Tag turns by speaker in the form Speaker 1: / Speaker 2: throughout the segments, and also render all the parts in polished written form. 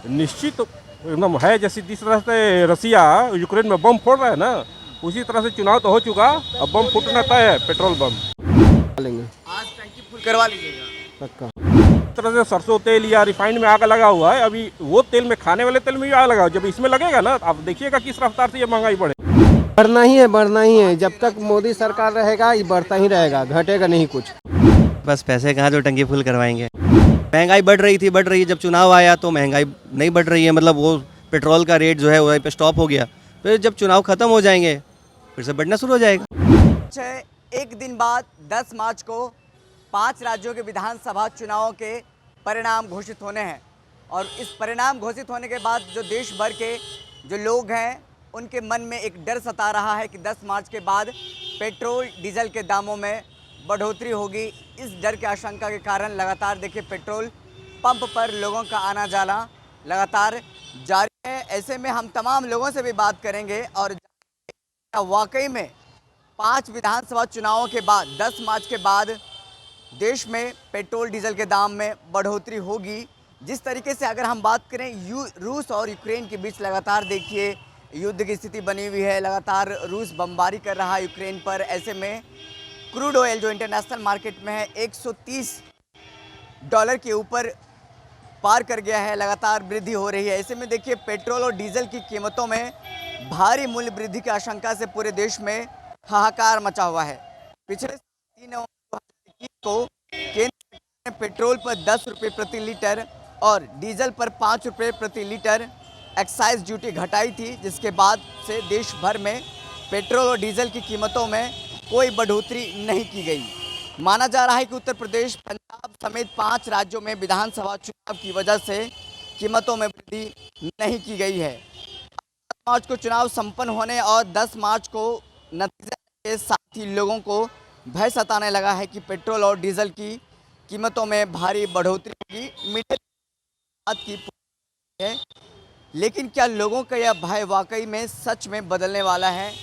Speaker 1: निश्चित एकदम है। जैसे जिस तरह से रसिया यूक्रेन में बम फोड़ रहा है ना, उसी तरह से चुनाव तो हो चुका, अब बम फूटना तय है, पेट्रोल बम
Speaker 2: लेंगे
Speaker 3: आज टंकी फुल करवा लीजिएगा।
Speaker 2: पक्का।
Speaker 1: इस तरह से सरसों तेल या रिफाइंड में आग लगा हुआ है, अभी वो तेल में, खाने वाले तेल में भी आग लगा, जब इसमें लगेगा ना आप देखिएगा किस रफ्तार से ये महंगाई बढ़े।
Speaker 2: बढ़ना ही है, बढ़ना ही है। जब तक मोदी सरकार रहेगा ये बढ़ता ही रहेगा, घटेगा नहीं कुछ।
Speaker 4: बस पैसे कहाँ जो टंकी फुल करवाएंगे। महंगाई बढ़ रही थी, बढ़ रही है। जब चुनाव आया तो महंगाई नहीं बढ़ रही है, मतलब वो पेट्रोल का रेट जो है वहीं पे स्टॉप हो गया। फिर जब चुनाव खत्म हो जाएंगे फिर से बढ़ना शुरू हो जाएगा।
Speaker 3: एक दिन बाद 10 मार्च को 5 राज्यों के विधानसभा चुनावों के परिणाम घोषित होने हैं और इस परिणाम घोषित होने के बाद जो देश भर के जो लोग हैं उनके मन में एक डर सता रहा है कि 10 मार्च के बाद पेट्रोल डीजल के दामों में बढ़ोतरी होगी। इस डर की आशंका के कारण लगातार देखिए पेट्रोल पंप पर लोगों का आना जाना लगातार जारी है। ऐसे में हम तमाम लोगों से भी बात करेंगे और वाकई में 5 विधानसभा चुनावों के बाद 10 मार्च के बाद देश में पेट्रोल डीजल के दाम में बढ़ोतरी होगी। जिस तरीके से अगर हम बात करें रूस और यूक्रेन के बीच लगातार देखिए युद्ध की स्थिति बनी हुई है, लगातार रूस बमबारी कर रहा है यूक्रेन पर। ऐसे में क्रूड ऑयल जो इंटरनेशनल मार्केट में है $130 के ऊपर पार कर गया है, लगातार वृद्धि हो रही है। ऐसे में देखिए पेट्रोल और डीजल की कीमतों में भारी मूल्य वृद्धि की आशंका से पूरे देश में हाहाकार मचा हुआ है। पिछले 3 नवंबर 2021 को केंद्र सरकार ने पेट्रोल पर 10 रुपये प्रति लीटर और डीजल पर 5 रुपये प्रति लीटर एक्साइज ड्यूटी घटाई थी, जिसके बाद से देश भर में पेट्रोल और डीजल की कीमतों में कोई बढ़ोतरी नहीं की गई। माना जा रहा है कि उत्तर प्रदेश, पंजाब समेत 5 राज्यों में विधानसभा चुनाव की वजह से कीमतों में वृद्धि नहीं की गई है। 10 मार्च को चुनाव संपन्न होने और 10 मार्च को नतीजे के साथ ही लोगों को भय सताने लगा है कि पेट्रोल और डीजल की कीमतों में भारी बढ़ोतरी होगी। मीडिया बात की है, लेकिन क्या लोगों का यह भय वाकई में सच में बदलने वाला है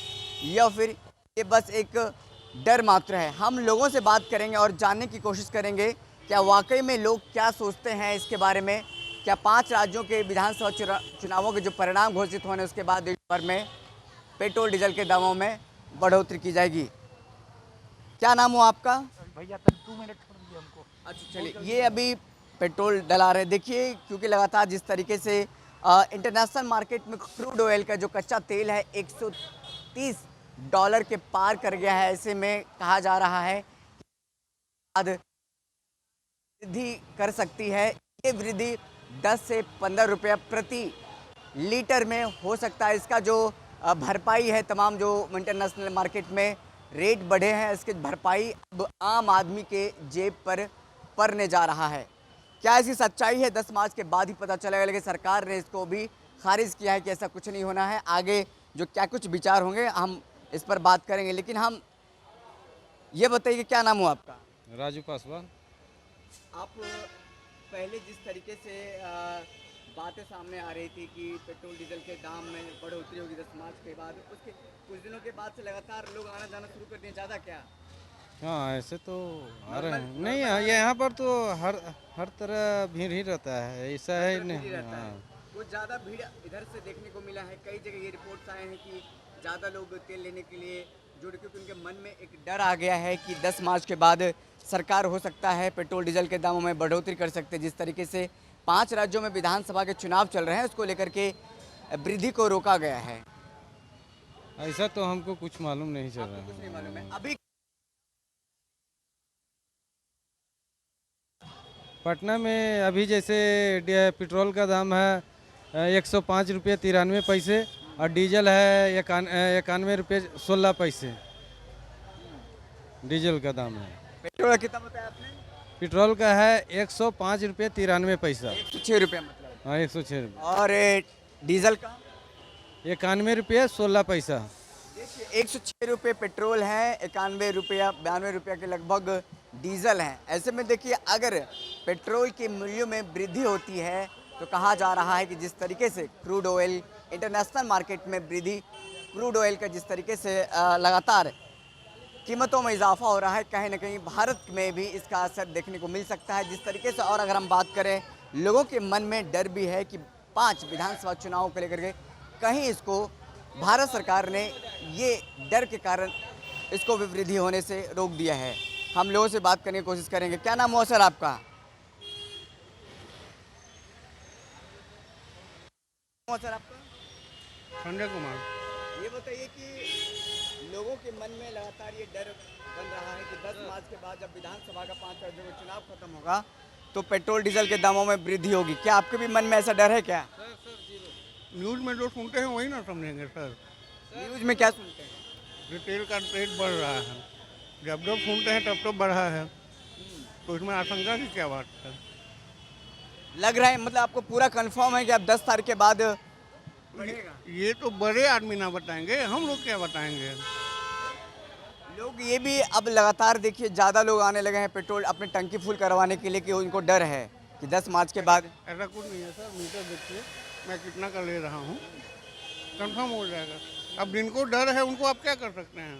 Speaker 3: या फिर ये बस एक डर मात्र है? हम लोगों से बात करेंगे और जानने की कोशिश करेंगे क्या वाकई में लोग क्या सोचते हैं इसके बारे में। क्या 5 राज्यों के विधानसभा चुनावों के जो परिणाम घोषित होने उसके बाद देश भर में पेट्रोल डीजल के दामों में बढ़ोतरी की जाएगी? क्या नाम हो आपका?
Speaker 5: भैया 2 मिनट छोड़ दीजिए हमको।
Speaker 3: अच्छा चलिए, ये अभी पेट्रोल डला रहे। देखिए क्योंकि लगातार जिस तरीके से इंटरनेशनल मार्केट में क्रूड ऑयल का जो कच्चा तेल है $130 के पार कर गया है। ऐसे में कहा जा रहा है वृद्धि कर सकती है। ये वृद्धि 10 से 15 रुपये प्रति लीटर में हो सकता है। इसका जो भरपाई है, तमाम जो इंटरनेशनल मार्केट में रेट बढ़े हैं इसके भरपाई अब आम आदमी के जेब पर पड़ने जा रहा है। क्या ऐसी सच्चाई है 10 मार्च के बाद ही पता चलेगा, लेकिन सरकार ने इसको भी खारिज किया है कि ऐसा कुछ नहीं होना है। आगे जो क्या कुछ विचार होंगे हम इस पर बात करेंगे, लेकिन हम ये बताइए क्या नाम हो आपका?
Speaker 6: राजू पासवान।
Speaker 3: आप पहले जिस तरीके से बातें सामने आ रही थी कि पेट्रोल डीजल के दाम में बढ़ोतरी होगी 10 मार्च के बाद, उसके कुछ दिनों के बाद से लगातार लोग आना जाना शुरू कर दिए, ज़्यादा क्या?
Speaker 6: हाँ ऐसे तो आ रहे हैं। नहीं यहाँ पर तो हर तरह भीड़ ही रहता है, ऐसा है नहीं। हाँ
Speaker 3: कुछ ज़्यादा भीड़ इधर से देखने को मिला है। कई जगह ये रिपोर्ट्स आए हैं कि ज़्यादा लोग तेल लेने के लिए जुड़, क्योंकि उनके मन में एक डर आ गया है कि 10 मार्च के बाद सरकार हो सकता है पेट्रोल डीजल के दामों में बढ़ोतरी कर सकते हैं। जिस तरीके से 5 राज्यों में विधानसभा के चुनाव चल रहे हैं उसको लेकर के वृद्धि को रोका गया है।
Speaker 6: ऐसा तो हमको कुछ मालूम नहीं चल रहा
Speaker 3: कुछ नहीं मालूम है
Speaker 6: है।
Speaker 3: अभी।
Speaker 6: पटना में अभी जैसे पेट्रोल का दाम है 105 रुपये 93 पैसे और डीजल है 91 रुपये 16 पैसे डीजल का दाम है।
Speaker 3: पेट्रोल का कितना बताया आपने?
Speaker 6: पेट्रोल का है 105 रुपये 93 पैसा।
Speaker 3: 106 रुपये मतलब।
Speaker 6: हाँ 106 रुपये।
Speaker 3: और डीजल का
Speaker 6: 91 रुपये 16 पैसा।
Speaker 3: देखिए 106 रुपये पेट्रोल है, 91 रुपया 92 रुपया के लगभग डीजल है। ऐसे में देखिए अगर पेट्रोल के मूल्यों में वृद्धि होती है तो कहा जा रहा है कि जिस तरीके से क्रूड ऑयल इंटरनेशनल मार्केट में वृद्धि, क्रूड ऑयल का जिस तरीके से लगातार कीमतों में इजाफा हो रहा है, कहीं ना कहीं भारत में भी इसका असर देखने को मिल सकता है जिस तरीके से। और अगर हम बात करें लोगों के मन में डर भी है कि 5 विधानसभा चुनाव को लेकर के कहीं इसको भारत सरकार ने ये डर के कारण इसको वृद्धि होने से रोक दिया है। हम लोगों से बात करने की कोशिश करेंगे। क्या नाम हुआ सर आपका? सर आपका?
Speaker 7: संजय कुमार।
Speaker 3: ये बताइए कि लोगों के मन में लगातार ये डर बन रहा है कि 10 मार्च के बाद जब विधानसभा का 5 राज्यों में चुनाव खत्म होगा तो पेट्रोल डीजल के दामों में वृद्धि होगी। क्या आपके भी मन में ऐसा डर है क्या?
Speaker 7: न्यूज़ में जो सुनते हैं वही ना समझेंगे सर।
Speaker 3: न्यूज में क्या सुनते हैं?
Speaker 7: रिटेल का रेट बढ़ रहा है, जब जब सुनते हैं तब तो बढ़ा है, तो इसमें आशंका की क्या बात है?
Speaker 3: लग रहा है मतलब आपको पूरा कंफर्म है कि अब 10 तारीख के बाद बढ़ेगा?
Speaker 7: ये तो बड़े आदमी ना बताएंगे, हम लोग क्या बताएंगे?
Speaker 3: लोग ये भी अब लगातार देखिए ज़्यादा लोग आने लगे हैं पेट्रोल अपनी टंकी फुल करवाने के लिए कि उनको डर है कि 10 मार्च के बाद।
Speaker 7: ऐसा कुछ नहीं है सर, मीटर देखिए मैं कितना का ले रहा हूँ, कंफर्म हो जाएगा। अब जिनको डर है उनको आप क्या कर सकते हैं?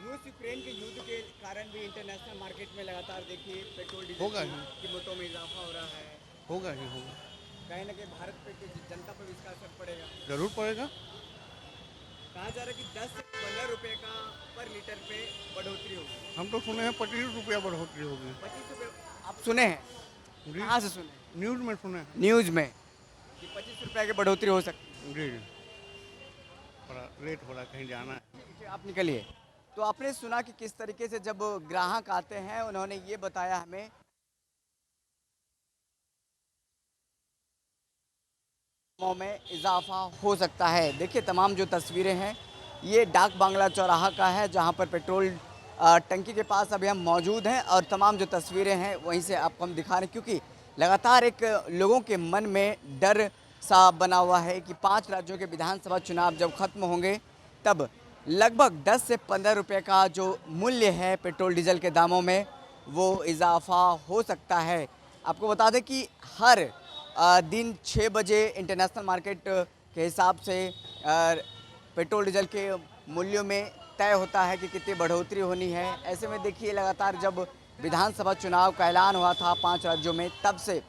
Speaker 3: रूस यूक्रेन के युद्ध के कारण भी इंटरनेशनल मार्केट में लगातार देखिए पेट्रोल डीजल
Speaker 7: होगा
Speaker 3: की
Speaker 7: ही।
Speaker 3: कीमतों में इजाफा हो रहा है।
Speaker 7: होगा ही होगा,
Speaker 3: कहीं ना कहीं भारत पे की जनता पर भी इसका असर पड़ेगा।
Speaker 7: जरूर पड़ेगा।
Speaker 3: कहा जा रहा है कि 10 से 15 रुपए का पर लीटर पे बढ़ोतरी होगी।
Speaker 7: हम तो सुने हैं 25 रुपया बढ़ोतरी होगी।
Speaker 3: 25 रुपये आप सुने हैं?
Speaker 7: जी,
Speaker 3: कहाँ से सुने?
Speaker 7: न्यूज़ में सुने हैं।
Speaker 3: न्यूज़ में कि 25 रुपये की बढ़ोतरी हो सकती
Speaker 7: जी जी, थोड़ा लेट हो रहा, कहीं जाना है।
Speaker 3: है। आप निकलिए। तो आपने सुना कि किस तरीके से जब ग्राहक आते हैं उन्होंने ये बताया हमें में इजाफा हो सकता है। देखिए तमाम जो तस्वीरें हैं ये डाक बांग्ला चौराहा का है जहां पर पेट्रोल टंकी के पास अभी हम मौजूद हैं और तमाम जो तस्वीरें हैं वहीं से आपको हम दिखा रहे हैं क्योंकि लगातार एक लोगों के मन में डर सा बना हुआ है कि 5 राज्यों के विधानसभा चुनाव जब खत्म होंगे तब लगभग 10 से 15 रुपये का जो मूल्य है पेट्रोल डीजल के दामों में वो इजाफा हो सकता है। आपको बता दें कि हर दिन 6 बजे इंटरनेशनल मार्केट के हिसाब से पेट्रोल डीजल के मूल्यों में तय होता है कि कितनी बढ़ोतरी होनी है। ऐसे में देखिए लगातार जब विधानसभा चुनाव का ऐलान हुआ था 5 राज्यों में तब से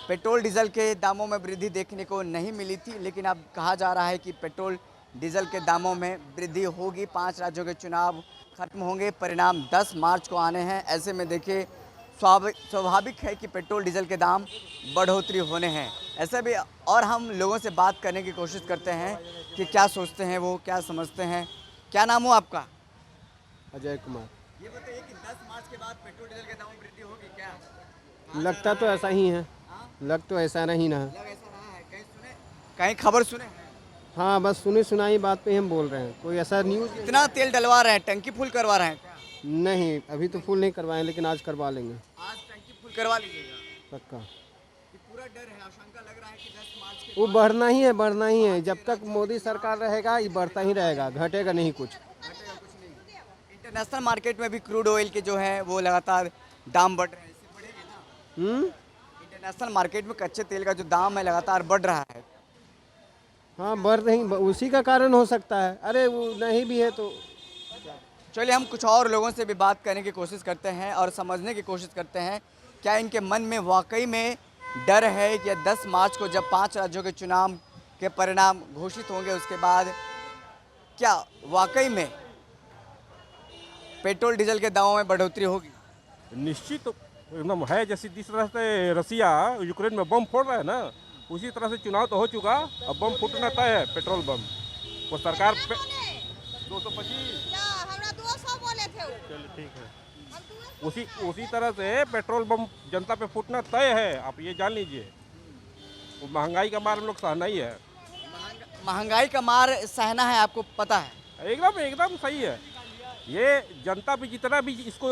Speaker 3: पेट्रोल डीजल के दामों में वृद्धि देखने को नहीं मिली थी, लेकिन अब कहा जा रहा है कि पेट्रोल डीजल के दामों में वृद्धि होगी। 5 राज्यों के चुनाव खत्म होंगे, परिणाम 10 मार्च को आने हैं। ऐसे में देखिए स्वाभाविक है कि पेट्रोल डीजल के दाम बढ़ोतरी होने हैं। ऐसे भी और हम लोगों से बात करने की कोशिश करते हैं कि क्या सोचते हैं वो, क्या समझते हैं। क्या नाम हो आपका?
Speaker 2: अजय कुमार।
Speaker 3: ये बताइए कि 10 मार्च के बाद पेट्रोल डीजल के दाम में वृद्धि होगी क्या?
Speaker 2: लगता तो ऐसा ही है, लग तो ऐसा नहीं ना है।
Speaker 3: लग ऐसा रहा है, कहीं सुने, कहीं खबर सुने?
Speaker 2: हाँ, बस सुनी सुनाई बात पे हम बोल रहे हैं, कोई ऐसा न्यूज़
Speaker 3: इतना तेल डलवा रहे हैं, टंकी फुल करवा रहे हैं क्या?
Speaker 2: नहीं, अभी तो फुल नहीं करवाएं, लेकिन आज करवा लेंगे
Speaker 3: आज टंकी फुल करवा लीजिएगा।
Speaker 2: पक्का।
Speaker 3: कि पूरा डर है, आशंका लग रहा है कि 10 मार्च के
Speaker 2: वो बढ़ना ही है, बढ़ना ही है। जब तक मोदी सरकार रहेगा ये बढ़ता ही रहेगा, घटेगा नहीं कुछ।
Speaker 3: घटेगा कुछ नहीं। इंटरनेशनल मार्केट में भी क्रूड ऑयल के जो है वो लगातार दाम बढ़ रहे हैं, इससे बढ़ेंगे ना? इंटरनेशनल मार्केट में कच्चे तेल का जो दाम है लगातार बढ़ रहा है।
Speaker 2: हाँ, बढ़ रही, उसी का कारण हो सकता है। अरे वो नहीं भी है तो
Speaker 3: चलिए हम कुछ और लोगों से भी बात करने की कोशिश करते हैं और समझने की कोशिश करते हैं क्या इनके मन में वाकई में डर है कि 10 मार्च को जब 5 राज्यों के चुनाव के परिणाम घोषित होंगे उसके बाद क्या वाकई में पेट्रोल डीजल के दामों में बढ़ोतरी होगी?
Speaker 1: निश्चित एकदम है। जैसे जिस तरह से रसिया यूक्रेन में बम फोड़ रहा है ना, उसी तरह से चुनाव तो हो चुका, अब बम फूटना तय है, पेट्रोल बम। वो सरकार पे 225
Speaker 8: हमरा 200 बोले थे वो।
Speaker 1: चलो ठीक है।
Speaker 8: हम 200
Speaker 1: उसी तरह से पेट्रोल बम जनता पे फूटना तय है, आप ये जान लीजिए। वो महंगाई का मार हम लोग सहना ही है।
Speaker 3: महंगाई का मार सहना है, आपको पता है?
Speaker 1: एकदम एकदम सही है। ये जनता पे जितना भी इसको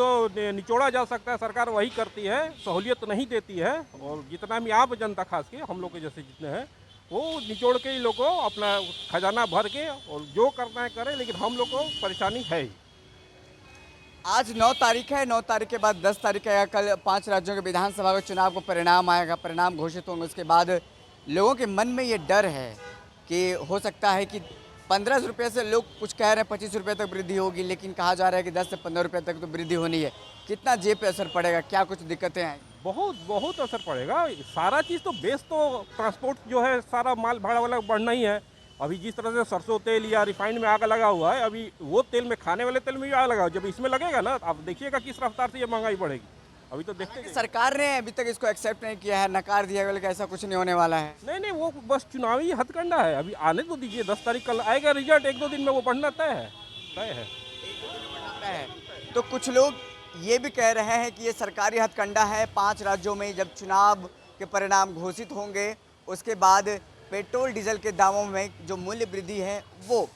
Speaker 1: निचोड़ा जा सकता है सरकार वही करती है, सहूलियत नहीं देती है। और जितना भी आम जनता खास के हम लोग के जैसे जितने हैं वो निचोड़ के ही लोग को अपना खजाना भर के और जो करना है करें, लेकिन हम लोग को परेशानी है ही।
Speaker 3: आज 9 तारीख है, 9 तारीख के बाद 10 तारीख आएगा, कल 5 राज्यों के विधानसभा के चुनाव को परिणाम आएगा, परिणाम घोषित होंगे। उसके बाद लोगों के मन में ये डर है कि हो सकता है कि 15 रुपये से लोग कुछ कह रहे हैं 25 रुपये तक वृद्धि होगी, लेकिन कहा जा रहा है कि 10 से 15 रुपये तक तो वृद्धि होनी है। कितना जेब पे असर पड़ेगा, क्या कुछ दिक्कतें आएंगी?
Speaker 1: बहुत बहुत असर पड़ेगा। सारा चीज़ तो बेस तो ट्रांसपोर्ट जो है सारा माल भाड़ा वाला बढ़ना ही है। अभी जिस तरह से सरसों तेल या रिफाइंड में आग लगा हुआ है, अभी वो तेल में, खाने वाले तेल में भी आग लगा, जब इसमें लगेगा ना, आप देखिएगा किस रफ्तार से ये महंगाई बढ़ेगी। अभी तो देखते हैं।
Speaker 3: सरकार ने अभी तक इसको एक्सेप्ट नहीं किया है, नकार दिया है, ऐसा कुछ नहीं होने वाला है।
Speaker 1: नहीं, वो बस चुनावी हथकंडा है। अभी आने तो दीजिए, 10 तारीख कल आएगा रिजल्ट, 1-2 दिन में वो बढ़ना तय है।
Speaker 3: तो कुछ लोग ये भी कह रहे हैं कि ये सरकारी हथकंडा है। 5 राज्यों में जब चुनाव के परिणाम घोषित होंगे, उसके बाद पेट्रोल डीजल के दामों में जो मूल्य वृद्धि है वो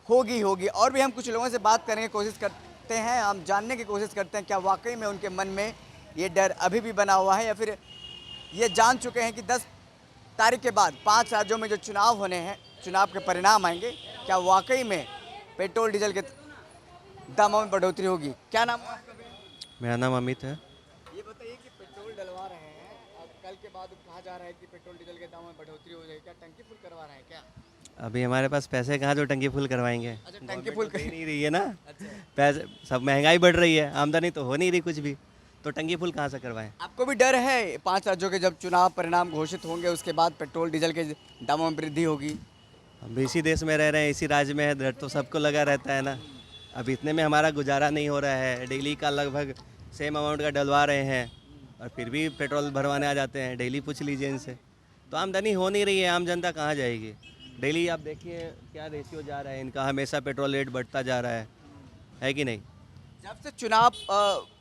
Speaker 3: होगी। और भी हम कुछ लोगों से बात करने की कोशिश करते हैं, हम जानने की कोशिश करते हैं क्या वाकई में उनके मन में ये डर अभी भी बना हुआ है, या फिर ये जान चुके हैं कि 10 तारीख के बाद 5 राज्यों में जो चुनाव होने हैं, चुनाव के परिणाम आएंगे, क्या वाकई में पेट्रोल डीजल के दामों में बढ़ोतरी होगी। क्या नाम है आपका?
Speaker 4: मेरा नाम अमित है।
Speaker 3: ये बताइए कि पेट्रोल डलवा रहे हैं, अब कल के बाद कहा जा रहा है कि पेट्रोल डीजल के दामों में बढ़ोतरी हो जाएगी, क्या टंकी फुल करवा रहे हैं क्या?
Speaker 4: अभी हमारे पास पैसे कहाँ जो टंकी फुल करवाएंगे।
Speaker 3: अच्छा, टंकी फुल
Speaker 4: दे नहीं रही है ना। पैसे सब, महंगाई बढ़ रही है, आमदनी तो हो नहीं रही कुछ भी, तो टंकी फुल कहाँ से करवाएं।
Speaker 3: आपको भी डर है 5 राज्यों के जब चुनाव परिणाम घोषित होंगे उसके बाद पेट्रोल डीजल के दामों में वृद्धि होगी?
Speaker 4: हम भी इसी देश में रह रहे हैं, इसी राज्य में है, डर तो सबको लगा रहता है ना। अब इतने में हमारा गुजारा नहीं हो रहा है। डेली का लगभग सेम अमाउंट का डलवा रहे हैं और फिर भी पेट्रोल भरवाने आ जाते हैं। डेली पूछ लीजिए इनसे, तो आमदनी हो नहीं रही है, आम जनता कहाँ जाएगी। डेली आप देखिए क्या रेशियो जा रहा है इनका, हमेशा पेट्रोल रेट बढ़ता जा रहा है कि नहीं।
Speaker 3: जब से चुनाव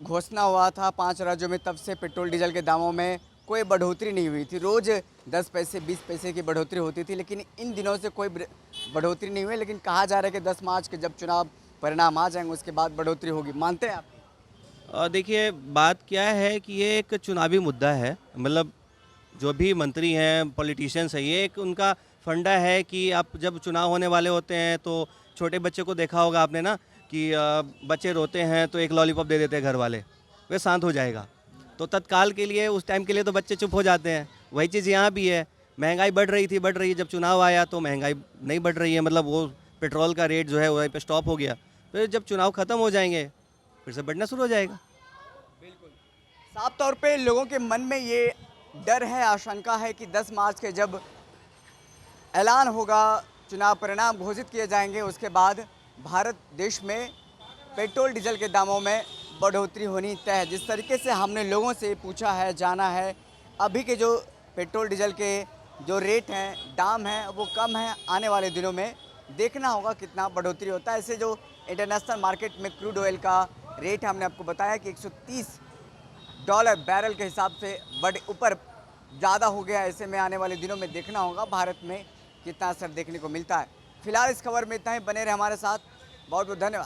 Speaker 3: घोषणा हुआ था 5 राज्यों में, तब से पेट्रोल डीजल के दामों में कोई बढ़ोतरी नहीं हुई थी। रोज़ 10 पैसे 20 पैसे की बढ़ोतरी होती थी, लेकिन इन दिनों से कोई बढ़ोतरी नहीं हुई। लेकिन कहा जा रहा है कि 10 मार्च के जब चुनाव परिणाम आ जाएंगे उसके बाद बढ़ोतरी होगी। मानते हैं आप?
Speaker 4: और देखिए बात क्या है कि ये एक चुनावी मुद्दा है, मतलब जो भी मंत्री हैं, पॉलिटिशियंस हैं, ये एक उनका फंडा है कि आप जब चुनाव होने वाले होते हैं तो छोटे बच्चे को देखा होगा आपने ना कि बच्चे रोते हैं तो एक लॉलीपॉप दे देते हैं घर वाले, वे शांत हो जाएगा। तो तत्काल के लिए, उस टाइम के लिए तो बच्चे चुप हो जाते हैं। वही चीज़ यहाँ भी है, महंगाई बढ़ रही है, जब चुनाव आया तो महंगाई नहीं बढ़ रही है, मतलब वो पेट्रोल का रेट जो है वहीं पे स्टॉप हो गया। फिर जब चुनाव ख़त्म हो जाएंगे फिर से बढ़ना शुरू हो जाएगा।
Speaker 3: बिल्कुल साफ तौर पे लोगों के मन में ये डर है, आशंका है कि 10 मार्च के जब ऐलान होगा, चुनाव परिणाम घोषित किए जाएंगे, उसके बाद भारत देश में पेट्रोल डीजल के दामों में बढ़ोतरी होनी तय है। जिस तरीके से हमने लोगों से पूछा है, जाना है, अभी के जो पेट्रोल डीजल के जो रेट हैं, दाम हैं, वो कम हैं। आने वाले दिनों में देखना होगा कितना बढ़ोतरी होता है। ऐसे जो इंटरनेशनल मार्केट में क्रूड ऑयल का रेट है, हमने आपको बताया कि $130 बैरल के हिसाब से ऊपर ज़्यादा हो गया। ऐसे में आने वाले दिनों में देखना होगा भारत में कितना असर देखने को मिलता है। फिलहाल इस खबर में इतना ही, बने रहे हमारे साथ। बहुत बहुत धन्यवाद।